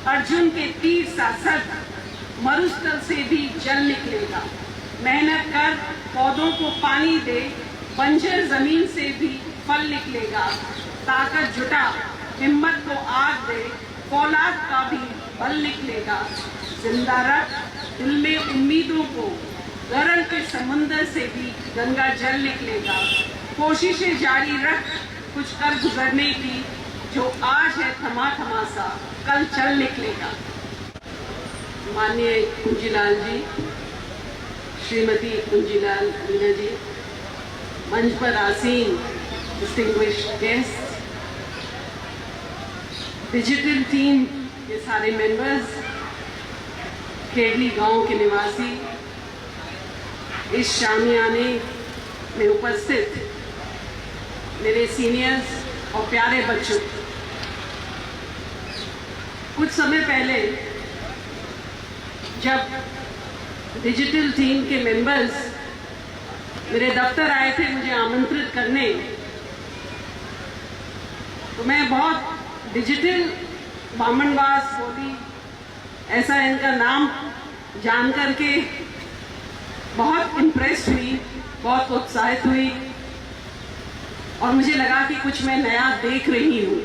अर्जुन के तीर सा सर मरुस्थल से भी जल निकलेगा। मेहनत कर पौधों को पानी दे, बंजर जमीन से भी फल निकलेगा। ताकत जुटा हिम्मत को आग दे, फौलाद का भी बल निकलेगा। जिंदा रख दिल में उम्मीदों को, गरल के समुंदर से भी गंगा जल निकलेगा। कोशिशें जारी रख कुछ कर गुजरने की, जो आज है थमा थमा सा कल चल निकलेगा। माननीय कुंजीलाल जी, श्रीमती कुंजीलाल मीना जी, मंच पर आसीन डिस्टिंग्विश्ड गेस्ट, डिजिटल टीम के सारे मेंबर्स, खेड़ली गांव के निवासी, इस शामियाने में उपस्थित मेरे सीनियर्स और प्यारे बच्चों, कुछ समय पहले जब डिजिटल टीम के मेंबर्स मेरे दफ्तर आए थे मुझे आमंत्रित करने, तो मैं बहुत डिजिटल बामनवास बोली ऐसा इनका नाम जान करके बहुत इम्प्रेस हुई, बहुत उत्साहित हुई और मुझे लगा कि कुछ मैं नया देख रही हूं।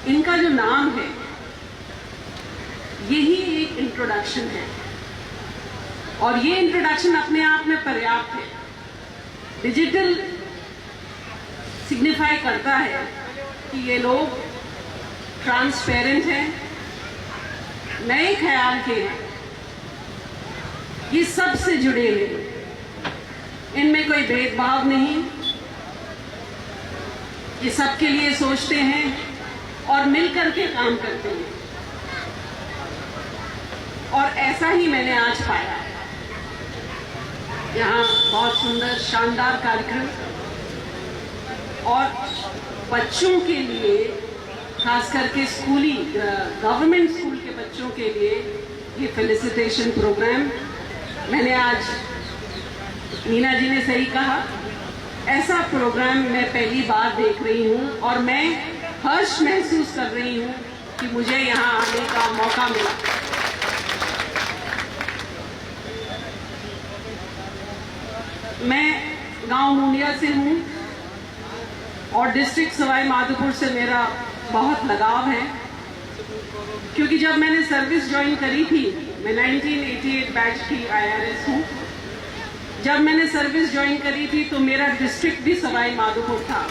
इनका जो नाम है यही एक इंट्रोडक्शन है और ये इंट्रोडक्शन अपने आप में पर्याप्त है। डिजिटल सिग्निफाई करता है कि ये लोग ट्रांसपेरेंट हैं, नए ख्याल के हैं, ये सबसे जुड़े हैं, इनमें कोई भेदभाव नहीं, ये सबके लिए सोचते हैं और मिलकर के काम करते हैं और ऐसा ही मैंने आज पाया। यहाँ बहुत सुंदर शानदार कार्यक्रम और बच्चों के लिए, खास करके स्कूली गवर्नमेंट स्कूल के बच्चों के लिए ये फेलिसिटेशन प्रोग्राम। मैंने आज, मीना जी ने सही कहा, ऐसा प्रोग्राम मैं पहली बार देख रही हूँ और मैं हर्ष महसूस कर रही हूँ कि मुझे यहाँ आने का मौका मिला। मैं गांव मुंडिया से हूँ और डिस्ट्रिक्ट सवाई माधोपुर से मेरा बहुत लगाव है, क्योंकि जब मैंने सर्विस ज्वाइन करी थी, मैं 1988 बैच की IRS हूँ, जब मैंने सर्विस ज्वाइन करी थी तो मेरा डिस्ट्रिक्ट भी सवाई माधोपुर था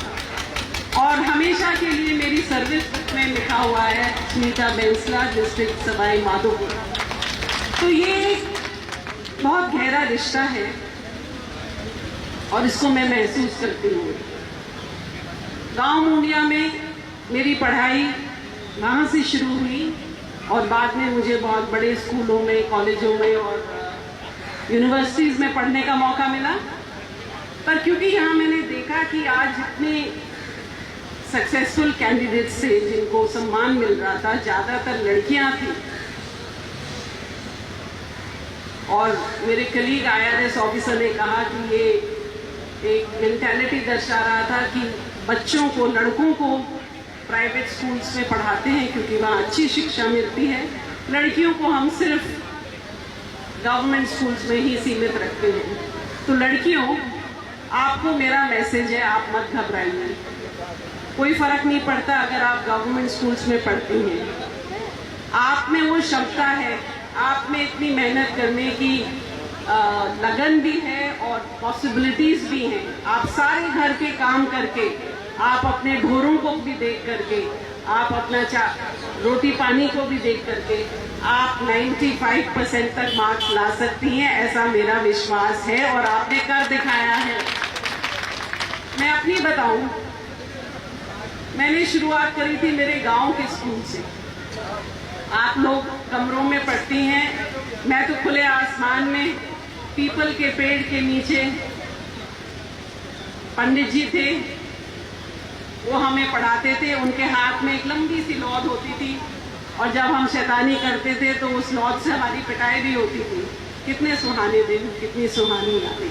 और हमेशा के लिए मेरी सर्विस में लिखा हुआ है स्मिता बेंसला, डिस्ट्रिक्ट सवाई माधोपुर। तो ये एक बहुत गहरा रिश्ता है और इसको मैं महसूस करती हूँ। गांव मुंडिया में मेरी पढ़ाई वहाँ से शुरू हुई और बाद में मुझे बहुत बड़े स्कूलों में, कॉलेजों में और यूनिवर्सिटीज़ में पढ़ने का मौका मिला। पर क्योंकि यहाँ मैंने देखा कि आज जितने सक्सेसफुल कैंडिडेट्स थे जिनको सम्मान मिल रहा था, ज़्यादातर लड़कियाँ थी और मेरे कलीग IRS ऑफिसर ने कहा कि ये एक मेंटालिटी दर्शा रहा था कि बच्चों को, लड़कों को प्राइवेट स्कूल्स में पढ़ाते हैं क्योंकि वहाँ अच्छी शिक्षा मिलती है, लड़कियों को हम सिर्फ गवर्नमेंट स्कूल्स में ही सीमित रखते हैं। तो लड़कियों, आपको मेरा मैसेज है, आप मत घबराइए, कोई फर्क नहीं पड़ता अगर आप गवर्नमेंट स्कूल्स में पढ़ती हैं। आप में वो क्षमता है, आप में इतनी मेहनत करने की लगन भी है और पॉसिबिलिटीज भी हैं। आप सारे घर के काम करके, आप अपने ढोरों को भी देख करके, आप अपना रोटी पानी को भी देख करके आप 95% तक मार्क्स ला सकती हैं, ऐसा मेरा विश्वास है और आपने कर दिखाया है। मैं अपनी बताऊं, मैंने शुरुआत करी थी मेरे गांव के स्कूल से। आप लोग कमरों में पढ़ती हैं, मैं तो खुले आसमान में पीपल के पेड़ के नीचे, पंडित जी थे, वो हमें पढ़ाते थे, उनके हाथ में एक लंबी सी लौद होती थी और जब हम शैतानी करते थे तो उस लौद से हमारी पिटाई भी होती थी। कितने सुहाने दिन, कितनी सुहानी यादें।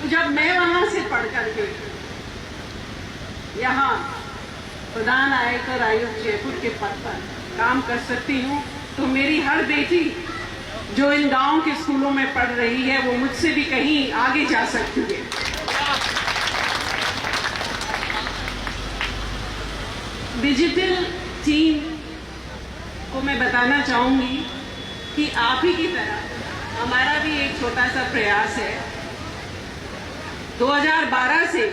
तो जब मैं वहां से पढ़ करके यहाँ प्रधान आयकर आयुक्त जयपुर के पद पर काम कर सकती हूँ, तो मेरी हर बेटी जो इन गांव के स्कूलों में पढ़ रही है वो मुझसे भी कहीं आगे जा सकती है। डिजिटल टीम को मैं बताना चाहूंगी कि आप ही की तरह हमारा भी एक छोटा सा प्रयास है। 2012 से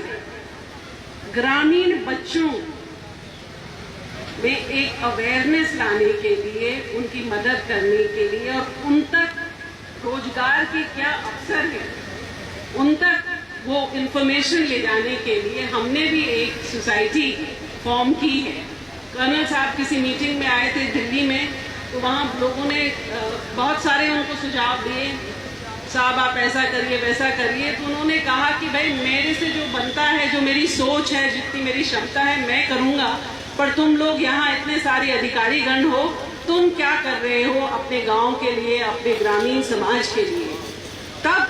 ग्रामीण बच्चों में एक अवेयरनेस लाने के लिए, उनकी मदद करने के लिए और उन तक रोजगार के क्या अवसर हैं, उन तक वो इंफॉर्मेशन ले जाने के लिए हमने भी एक सोसाइटी फॉर्म की है। कर्नल साहब किसी मीटिंग में आए थे दिल्ली में, तो वहाँ लोगों ने बहुत सारे उनको सुझाव दिए, साहब आप ऐसा करिए वैसा करिए। तो उन्होंने कहा कि भाई मेरे से जो बनता है, जो मेरी सोच है, जितनी मेरी क्षमता है मैं करूँगा, पर तुम लोग यहाँ इतने सारे अधिकारी गण हो, तुम क्या कर रहे हो अपने गांव के लिए, अपने ग्रामीण समाज के लिए। तब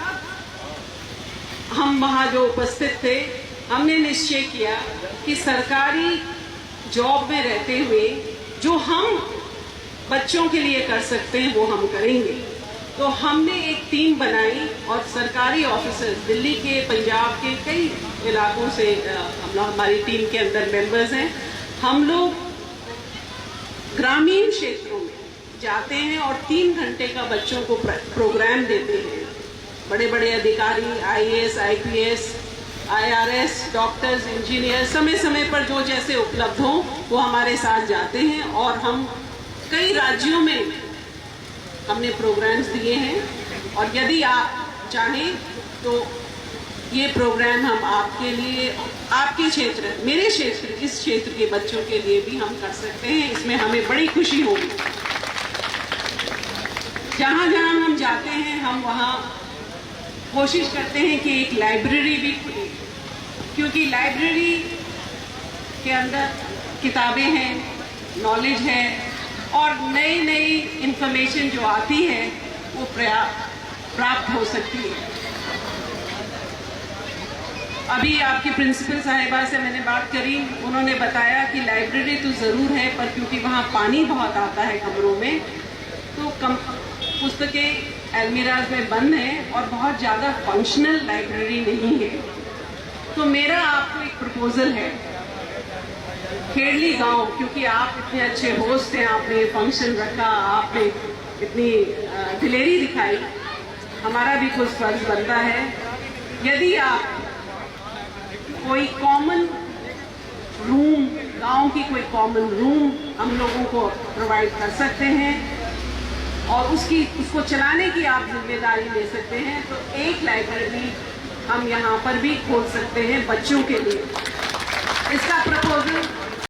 हम वहाँ जो उपस्थित थे, हमने निश्चय किया कि सरकारी जॉब में रहते हुए जो हम बच्चों के लिए कर सकते हैं वो हम करेंगे। तो हमने एक टीम बनाई और सरकारी ऑफिसर्स दिल्ली के, पंजाब के कई इलाकों से हमारी टीम के अंदर मेंबर्स हैं। हम लोग ग्रामीण क्षेत्रों में जाते हैं और 3 घंटे का बच्चों को प्रोग्राम देते हैं। बड़े बड़े अधिकारी, IAS, IPS, IRS, doctors, engineer, समय समय पर जो जैसे उपलब्ध हों वो हमारे साथ जाते हैं और हम कई राज्यों में हमने प्रोग्राम्स दिए हैं। और यदि आप चाहें तो ये प्रोग्राम हम आपके लिए, आपके क्षेत्र, मेरे क्षेत्र, इस क्षेत्र के बच्चों के लिए भी हम कर सकते हैं। इसमें हमें बड़ी खुशी होगी। जहाँ जहाँ हम जाते हैं हम वहाँ कोशिश करते हैं कि एक लाइब्रेरी भी खुले, क्योंकि लाइब्रेरी के अंदर किताबें हैं, नॉलेज है और नई नई इंफॉर्मेशन जो आती है वो प्राप्त हो सकती है। अभी आपकी प्रिंसिपल साहिबा से मैंने बात करी, उन्होंने बताया कि लाइब्रेरी तो ज़रूर है, पर क्योंकि वहाँ पानी बहुत आता है कमरों में, तो पुस्तकें अलमीराज में बंद हैं और बहुत ज़्यादा फंक्शनल लाइब्रेरी नहीं है। तो मेरा आपको एक प्रपोजल है, खेड़ली गांव, क्योंकि आप इतने अच्छे होस्ट हैं, आपने फंक्शन रखा, आपने इतनी दिलेरी दिखाई, हमारा भी कुछ फर्ज बनता है। यदि आप कोई कॉमन रूम, गांव की कोई कॉमन रूम हम लोगों को प्रोवाइड कर सकते हैं और उसको चलाने की आप जिम्मेदारी ले सकते हैं, तो एक लाइब्रेरी हम यहाँ पर भी खोल सकते हैं बच्चों के लिए। इसका प्रपोजल